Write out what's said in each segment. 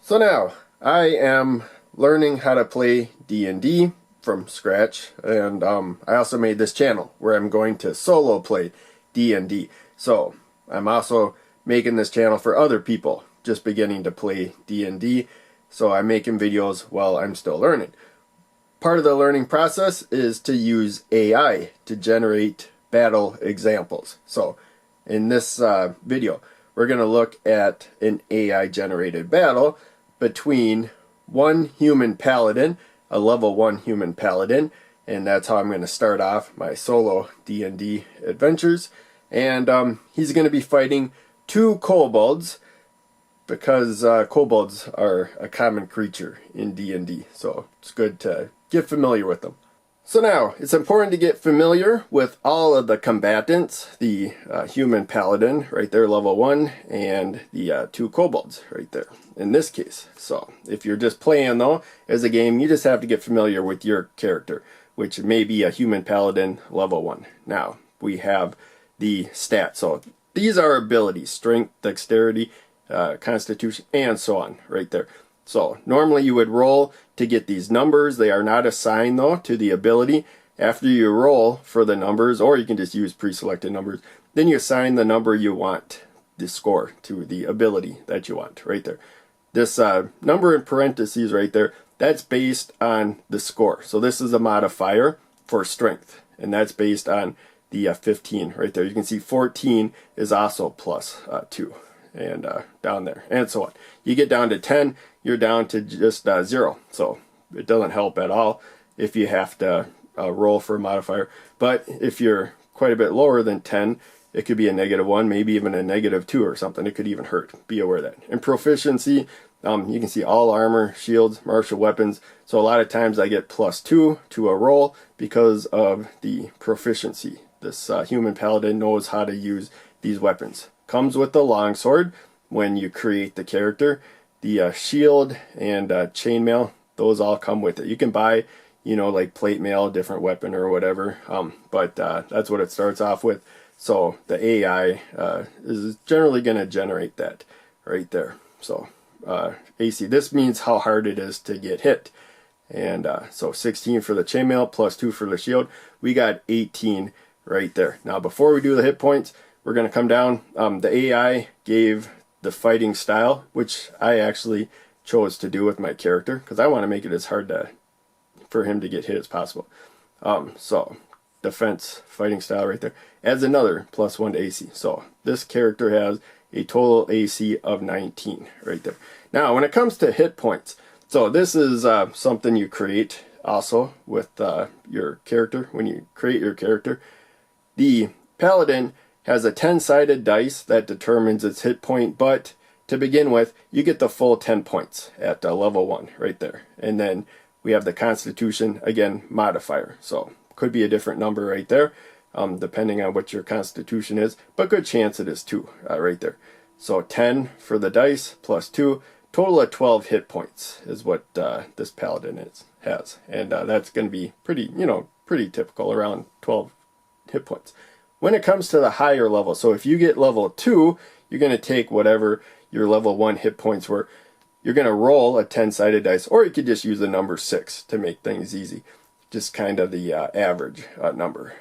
So now I am learning how to play D&D from scratch, and I also made this channel where I'm going to solo play D&D. So I'm also making this channel for other people just beginning to play D&D. So I'm making videos while I'm still learning. Part of the learning process is to use AI to generate battle examples. So in this video, we're going to look at an AI generated battle between one human paladin, a level 1 human paladin, and that's how I'm going to start off my solo D&D adventures. And he's going to be fighting 2 kobolds, because kobolds are a common creature in D&D, so it's good to get familiar with them. So now, it's important to get familiar with all of the combatants, the human paladin right there, level 1, and the 2 kobolds right there, in this case. So, if you're just playing though, as a game, you just have to get familiar with your character, which may be a human paladin level 1. Now, we have the stats. So, these are abilities: strength, dexterity, constitution, and so on right there. So normally you would roll to get these numbers. They are not assigned though to the ability. After you roll for the numbers, or you can just use pre-selected numbers, then you assign the number you want, the score, to the ability that you want right there. This number in parentheses right there, that's based on the score. So this is a modifier for strength, and that's based on the 15 right there. You can see 14 is also plus 2. And down there, and so on. You get down to 10, you're down to just 0. So it doesn't help at all if you have to roll for a modifier. But if you're quite a bit lower than 10, it could be a -1, maybe even a -2 or something. It could even hurt. Be aware of that. And proficiency, you can see all armor, shields, martial weapons. So a lot of times I get +2 to a roll because of the proficiency. This human paladin knows how to use these weapons. Comes with the longsword when you create the character. The shield and chainmail, those all come with it. You can buy, like plate mail, different weapon or whatever, but that's what it starts off with. So the AI is generally going to generate that right there. So AC, this means how hard it is to get hit. And so 16 for the chainmail, +2 for the shield. We got 18 right there. Now before we do the hit points, we're going to come down. The AI gave the fighting style, which I actually chose to do with my character because I want to make it as hard for him to get hit as possible. So defense fighting style right there adds another +1 to AC. So this character has a total AC of 19 right there. Now when it comes to hit points, so this is something you create also with your character. When you create your character, the paladin has a 10-sided dice that determines its hit point, but to begin with, you get the full 10 points at level 1 right there. And then we have the constitution, again, modifier. So could be a different number right there, depending on what your constitution is, but good chance it is 2 right there. So 10 for the dice, +2, total of 12 hit points is what this paladin has. And that's going to be pretty, pretty typical, around 12 hit points. When it comes to the higher level, so if you get level 2, you're going to take whatever your level 1 hit points were. You're going to roll a 10-sided dice, or you could just use the number 6 to make things easy. Just kind of the average number.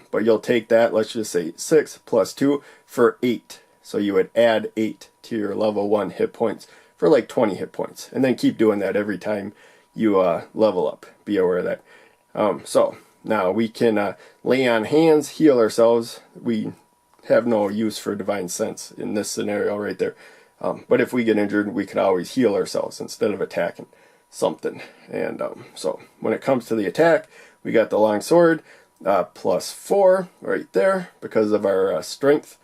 But you'll take that, let's just say 6 +2 for 8. So you would add 8 to your level 1 hit points for like 20 hit points. And then keep doing that every time you level up. Be aware of that. So now we can lay on hands, heal ourselves. We have no use for divine sense in this scenario right there. But if we get injured, we could always heal ourselves instead of attacking something. And so when it comes to the attack, we got the long sword, +4 right there because of our strength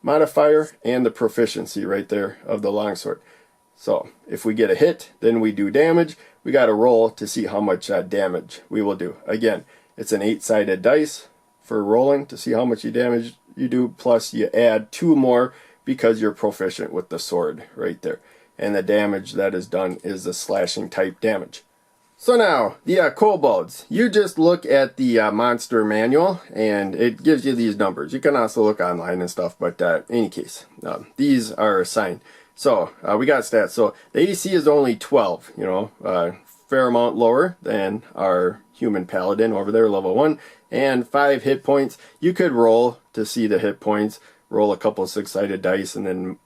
modifier and the proficiency right there of the longsword. So if we get a hit, then we do damage. We got to roll to see how much damage we will do. Again, it's an 8-sided dice for rolling to see how much damage you do, plus you add 2 more because you're proficient with the sword right there. And the damage that is done is the slashing type damage. So now, the kobolds. You just look at the monster manual and it gives you these numbers. You can also look online and stuff, but in any case, these are assigned So we got stats. So the AC is only 12, fair amount lower than our human paladin over there, level 1, and 5 hit points. You could roll to see the hit points, roll a couple of 6-sided dice, and then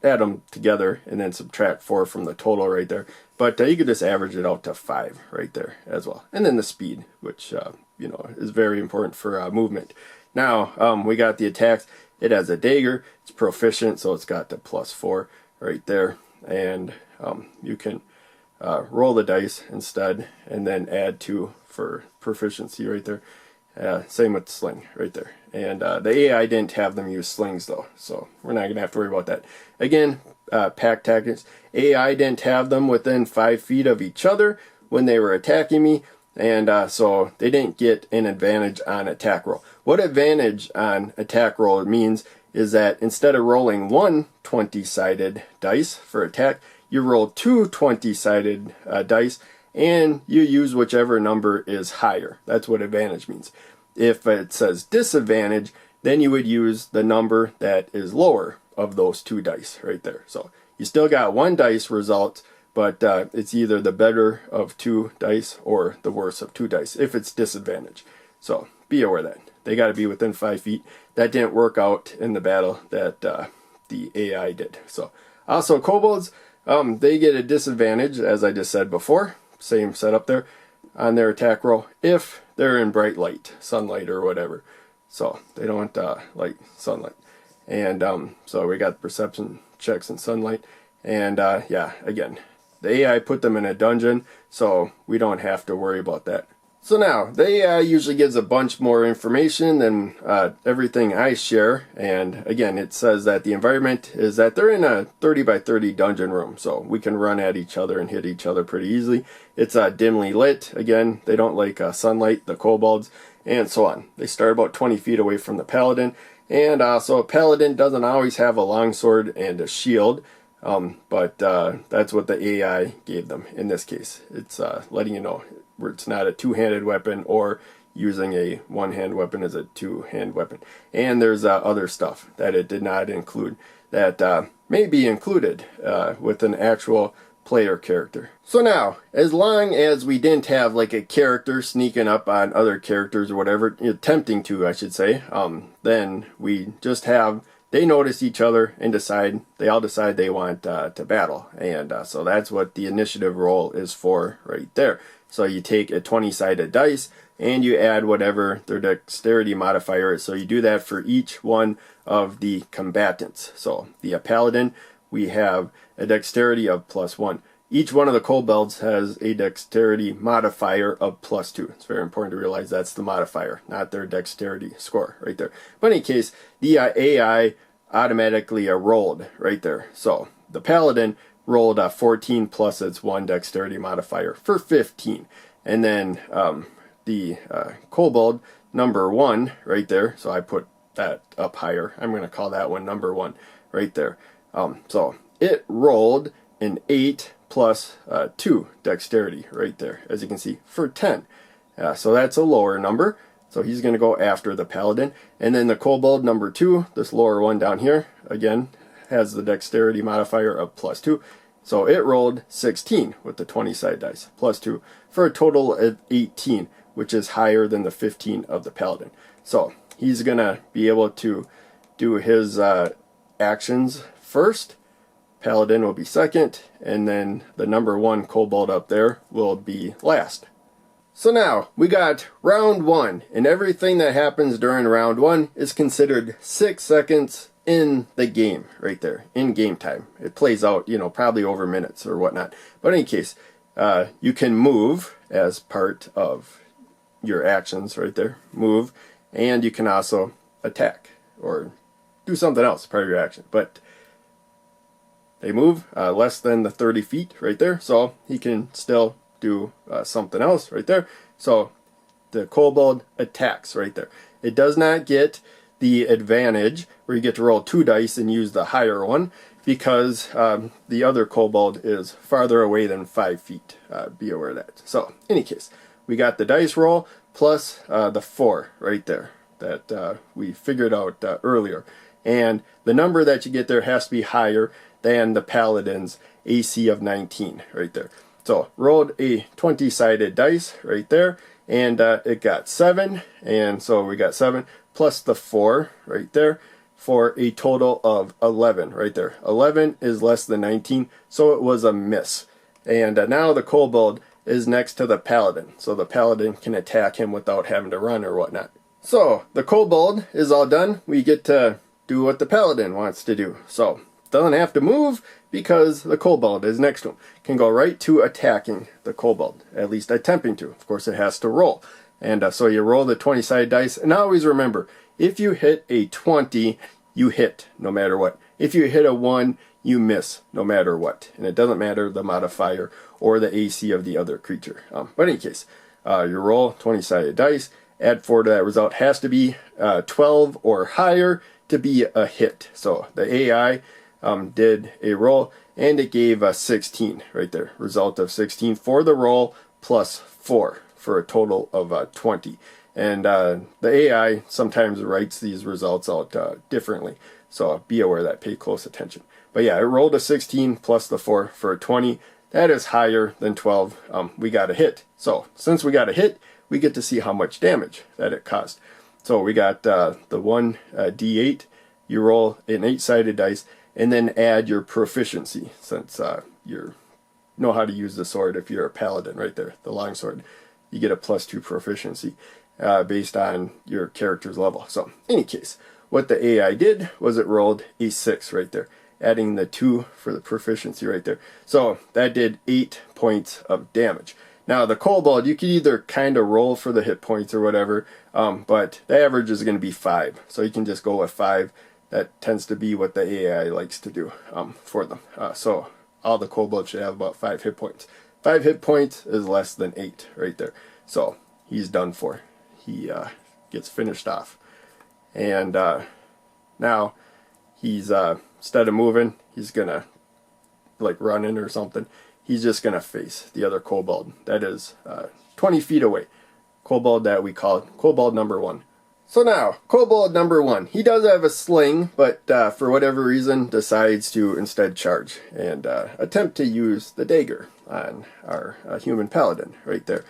add them together, and then subtract 4 from the total right there. But you could just average it out to 5 right there as well. And then the speed, which is very important for movement. Now we got the attacks. It has a dagger. It's proficient, so it's got the +4 right there. And you can roll the dice instead, and then add 2 for proficiency right there. Same with sling right there. And the AI didn't have them use slings though, so we're not going to have to worry about that. Again, pack tactics. AI didn't have them within 5 feet of each other when they were attacking me, and so they didn't get an advantage on attack roll. What advantage on attack roll means is that instead of rolling one 20-sided dice for attack, you roll 2 20-sided dice, and you use whichever number is higher. That's what advantage means. If it says disadvantage, then you would use the number that is lower of those 2 dice right there. So you still got 1 dice result, but it's either the better of 2 dice or the worse of 2 dice if it's disadvantage. So be aware of that. They got to be within 5 feet. That didn't work out in the battle that the AI did. So also kobolds, they get a disadvantage, as I just said before. Same setup there on their attack roll if they're in bright light, sunlight or whatever. So they don't like sunlight. And so we got perception checks in sunlight. And yeah, again, the AI put them in a dungeon, so we don't have to worry about that. So now, the AI usually gives a bunch more information than everything I share. And again, it says that the environment is that they're in a 30 by 30 dungeon room. So we can run at each other and hit each other pretty easily. It's dimly lit. Again, they don't like sunlight, the kobolds, and so on. They start about 20 feet away from the paladin. And so a paladin doesn't always have a longsword and a shield. But that's what the AI gave them in this case. It's letting you know where it's not a two-handed weapon, or using a one-hand weapon as a two-hand weapon. And there's other stuff that it did not include that may be included with an actual player character. So now, as long as we didn't have like a character sneaking up on other characters or whatever, attempting to, I should say, then we just have they notice each other and they all decide they want to battle. And so that's what the initiative roll is for right there. So you take a 20-sided dice and you add whatever their dexterity modifier is. So you do that for each one of the combatants. So the paladin, we have a dexterity of +1. Each one of the kobolds has a dexterity modifier of +2. It's very important to realize that's the modifier, not their dexterity score right there. But in any case, the AI automatically rolled right there. So the paladin rolled 14 plus its 1 dexterity modifier for 15. And then the kobold, number 1 right there. So I put that up higher. I'm going to call that one number 1 right there. So it rolled an 8 plus 2 dexterity right there, as you can see, for 10. So that's a lower number. So he's going to go after the paladin. And then the kobold number 2, this lower one down here, again, has the dexterity modifier of +2. So it rolled 16 with the 20-sided dice, +2, for a total of 18, which is higher than the 15 of the paladin. So he's going to be able to do his actions first. Paladin will be second, and then the number 1 kobold up there will be last. So now, we got round 1, and everything that happens during round 1 is considered 6 seconds in the game, right there, in game time. It plays out, probably over minutes or whatnot. But in any case, you can move as part of your actions right there, move, and you can also attack, or do something else, part of your action. But they move less than the 30 feet right there, so he can still do something else right there. So the kobold attacks right there. It does not get the advantage where you get to roll 2 dice and use the higher one, because the other kobold is farther away than 5 feet. Be aware of that. So in any case, we got the dice roll plus the 4 right there that we figured out earlier. And the number that you get there has to be higher than the Paladin's AC of 19 right there. So rolled a 20-sided dice right there, and it got 7, and so we got 7 plus the 4 right there for a total of 11 right there. 11 is less than 19, so it was a miss. And now the Kobold is next to the Paladin, so the Paladin can attack him without having to run or whatnot. So the Kobold is all done. We get to do what the Paladin wants to do. So doesn't have to move because the Kobold is next to him. Can go right to attacking the Kobold, at least attempting to. Of course, it has to roll. And so you roll the 20-sided dice. And always remember, if you hit a 20, you hit no matter what. If you hit a 1, you miss no matter what. And it doesn't matter the modifier or the AC of the other creature. But in any case, you roll 20-sided dice, add 4 to that result. Has to be 12 or higher to be a hit. So the AI did a roll, and it gave a 16 right there. Result of 16 for the roll plus 4 for a total of 20. And the AI sometimes writes these results out differently. So be aware of that. Pay close attention. But yeah, it rolled a 16 plus the 4 for a 20. That is higher than 12. We got a hit. So since we got a hit, we get to see how much damage that it caused. So we got the 1 D8. You roll an 8-sided dice, and then add your proficiency, since you know how to use the sword. If you're a paladin right there, the longsword, you get a +2 proficiency based on your character's level. So in any case, what the AI did was it rolled a 6 right there, adding the 2 for the proficiency right there. So that did 8 points of damage. Now the Kobold, you could either kind of roll for the hit points or whatever, but the average is going to be 5. So you can just go with 5. That tends to be what the AI likes to do for them. So all the Kobolds should have about 5 hit points. 5 hit points is less than 8 right there. So he's done for. He gets finished off. And now he's, instead of moving, he's going to, like, run in or something. He's just going to face the other Kobold. That is 20 feet away. Kobold that we call Kobold number 1. So now, Kobold number 1. He does have a sling, but for whatever reason decides to instead charge and attempt to use the dagger on our human paladin right there.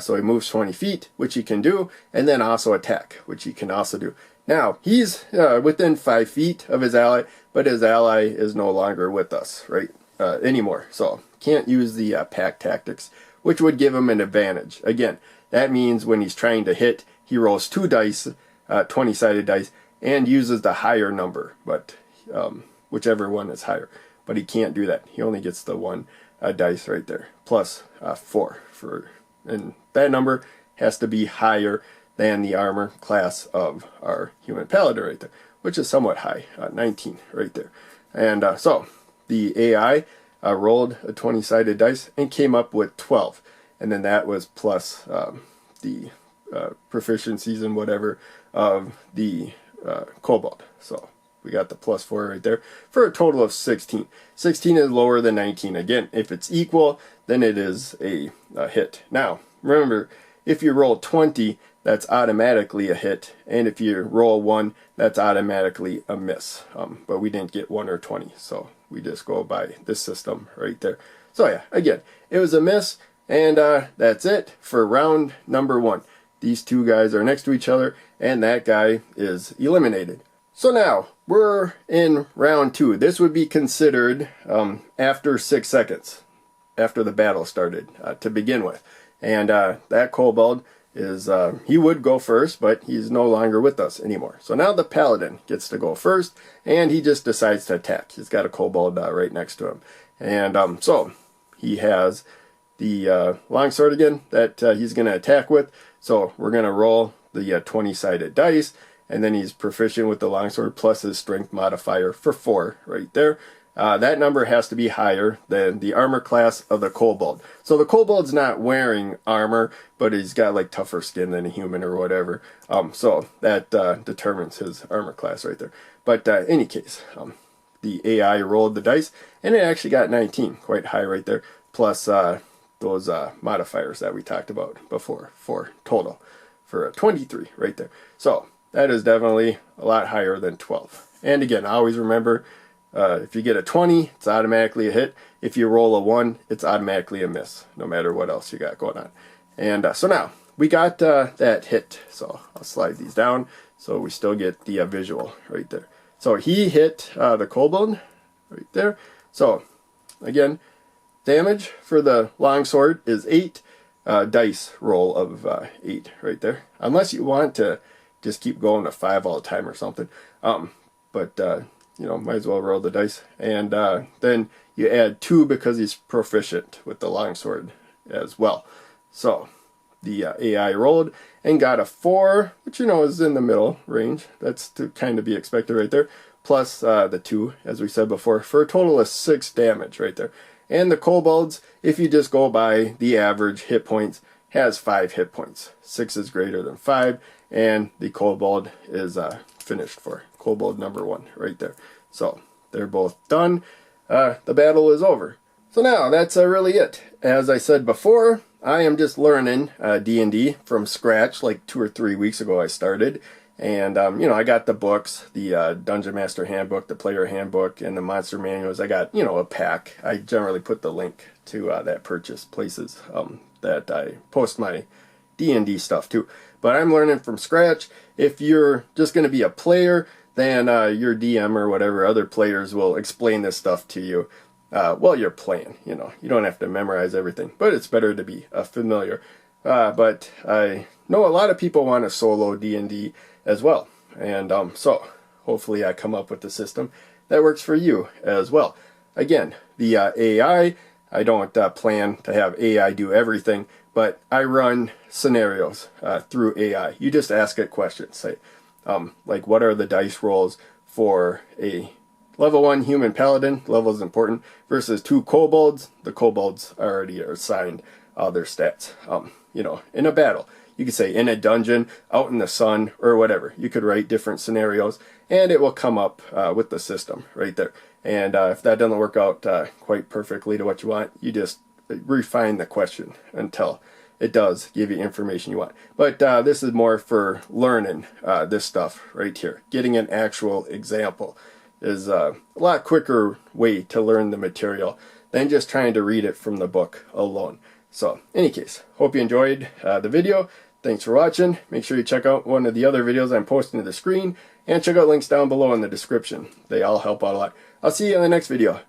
So he moves 20 feet, which he can do, and then also attack, which he can also do. Now, he's within 5 feet of his ally, but his ally is no longer with us, right, anymore. So can't use the pack tactics, which would give him an advantage. Again, that means when he's trying to hit, he rolls 2 dice, 20-sided dice, and uses the higher number, but whichever one is higher. But he can't do that. He only gets the 1 dice right there, plus 4 for, and that number has to be higher than the armor class of our human paladin right there, which is somewhat high, 19 right there. And so the AI rolled a 20-sided dice and came up with 12, and then that was plus the proficiencies and whatever of the Kobold. So we got the +4 right there for a total of 16. 16 is lower than 19. Again, if it's equal, then it is a hit. Now, remember, if you roll 20, that's automatically a hit, and if you roll 1, that's automatically a miss. But we didn't get 1 or 20, so we just go by this system right there. So yeah, again, it was a miss, and that's it for round number 1. These two guys are next to each other, and that guy is eliminated. So now, we're in round 2. This would be considered after 6 seconds, after the battle started, to begin with. And that Kobold is, he would go first, but he's no longer with us anymore. So now the Paladin gets to go first, and he just decides to attack. He's got a Kobold right next to him. And so, he has the longsword again that he's going to attack with. So we're going to roll the 20-sided dice, and then he's proficient with the longsword plus his strength modifier for 4 right there. That number has to be higher than the armor class of the Kobold. So the Kobold's not wearing armor, but he's got like tougher skin than a human or whatever. So that determines his armor class right there. But in any case, the AI rolled the dice, and it actually got 19, quite high right there, plus those modifiers that we talked about before, for total, for a 23 right there. So that is definitely a lot higher than 12. And again, always remember, If you get a 20, it's automatically a hit. If you roll a 1, it's automatically a miss, no matter what else you got going on. And so now, we got that hit. So I'll slide these down so we still get the visual right there. So he hit the kobold right there. So again, damage for the longsword is 8. Dice roll of 8 right there. Unless you want to just keep going to 5 all the time or something. But you know, might as well roll the dice. And then you add 2 because he's proficient with the longsword as well. So the AI rolled and got a 4, which you know is in the middle range. That's to kind of be expected right there. Plus the 2, as we said before, for a total of 6 damage right there. And the kobolds, if you just go by the average hit points, has 5 hit points. 6 is greater than 5, and the kobold is finished for kobold number 1 right there. So they're both done. The battle is over. So now that's really it. As I said before, I am just learning D&D from scratch. Like 2 or 3 weeks ago I started. And, you know, I got the books, the Dungeon Master Handbook, the Player Handbook, and the Monster Manuals. I got, you know, a pack. I generally put the link to that purchase places that I post my D&D stuff to. But I'm learning from scratch. If you're just going to be a player, then your DM or whatever other players will explain this stuff to you while you're playing. You know, you don't have to memorize everything, but it's better to be familiar. But I know a lot of people want to solo D&D as well, and so hopefully I come up with a system that works for you as well. Again, the AI, I don't plan to have AI do everything, but I run scenarios through AI. You just ask it questions, say like what are the dice rolls for a level 1 human paladin, level is important, versus 2 kobolds. The kobolds already are assigned their stats, you know, in a battle. You could say in a dungeon, out in the sun, or whatever. You could write different scenarios, and it will come up with the system right there. And if that doesn't work out quite perfectly to what you want, you just refine the question until it does give you information you want. But this is more for learning this stuff right here. Getting an actual example is a lot quicker way to learn the material than just trying to read it from the book alone. So, in any case, hope you enjoyed the video. Thanks for watching. Make sure you check out one of the other videos I'm posting to the screen, and check out links down below in the description. They all help out a lot. I'll see you in the next video.